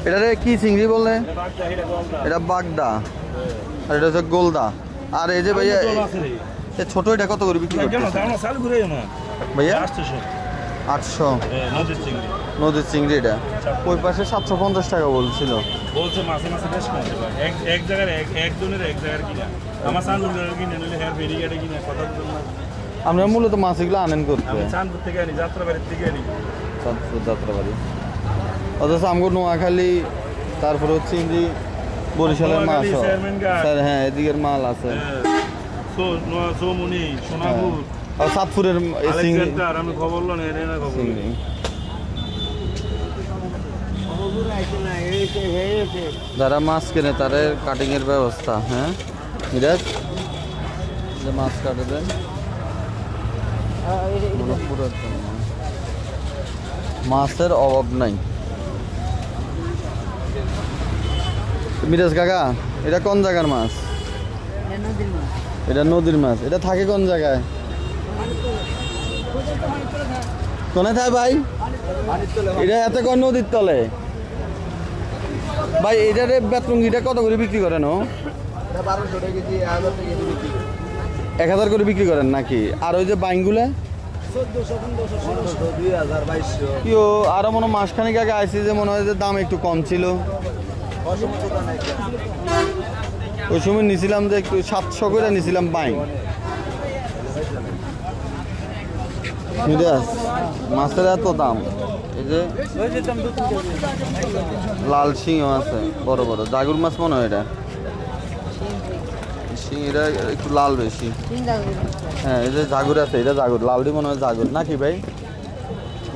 এটারে কি চিংড়ি বললে? এটা বাগদা আর এটা হচ্ছে গোলদা। আর এই যে ভাইয়া ছোট এটা কত করে বিক্রি করছেন ভাইয়া? 800 নদীর চিংড়ি। এটা ওই পাশে 750 টাকা বলছিল। বলছে মাসে মাসে বেশ কমছে ভাই। এক জায়গায় একজনের এক জায়গার কিনা আমার চাঁদপুরের কিনে নিলে হ্যাঁ বেরিয়ে কিনে কথা বলতে না। আমরা মূলত মাছ এগুলো আনেন করতে আমি চাঁদপুর থেকে আনি, যাত্রাবাড়ির থেকে আনি। চাঁদপুর যাত্রাবাড়ি অথচ আমগো নোয়াখালী, তারপরে হচ্ছে চিংড়ি বরিশালের মাছ। স্যার হ্যাঁ এদিকের মাল আছে। সোমনি সোনাপুর আর চাঁদপুরের চিংড়ি। আমি খবর লো না চিংড়ি যারা মাছ কেনে তাদের কাটিং এর ব্যবস্থা। হ্যাঁ মিরাজ যে মাছ কাটে দেন মাছের অভাব নাই। মিরাজ কাকা এটা কোন জায়গার মাছ? এটা নদীর মাছ। এটা থাকে কোন জায়গায়? কোনে থাকে ভাই? এটা এত কোন নদীর তলে ভাই? এটার বেতরঙ্গিটা কত করে বিক্রি করেন? 1000 করে বিক্রি করেন নাকি? আর ওই যে বাইনগুলা আরো মনে মাসখানিক আগে আইসি যে মনে হয় যে দাম একটু কম ছিল। ওই সময় নিছিলাম যে একটু 700 করে নিছিলাম বাইন। মাছের এত দাম। এই যে লাল শিংও আছে বড় বড়। জাগুর মাছ মনে হয় এটা। শিংটা একটু লাল বেশি। হ্যাঁ এই যে জাগুর আছে, এটা জাগুর। লালডি মনে হয় জাগুর নাকি ভাই?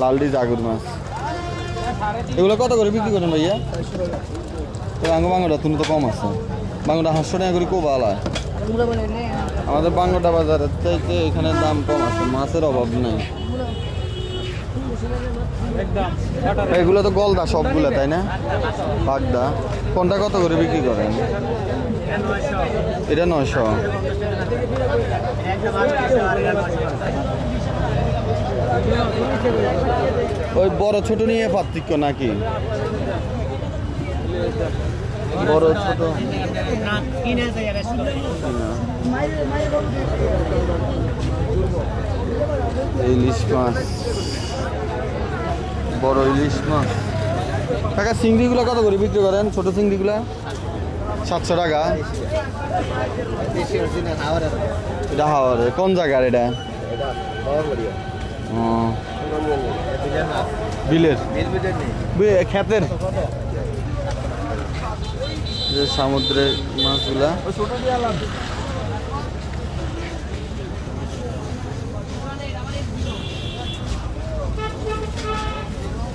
লালডি জাগুর মাছ। এগুলো কত করে বিক্রি করেন ভাইয়া? বাংলাটা তুমি তো কম আছে। বাংলাটা 500 টাকা করে কোবা আলায়। আমাদের বাংলাটা বাজারের চাইতে এখানে দাম কম আছে, মাছের অভাব নেই। এগুলো তো গলদা সবগুলো তাই না? বাগদা কোনটা কত করে বিক্রি করেন? এটা 900। ওই বড় ছোট নিয়ে পার্থক্য নাকি? বড় ছোট ইলিশ মাছ, বড় ইলিশ মাছ। কাকা চিংড়িগুলো কত করে বিক্রি করেন? ছোট চিংড়িগুলা 700 টাকা। এটা হাওয়ারে কোন জায়গার? এটা বিলের ক্ষেতের যে সমুদ্রের মাছগুলা।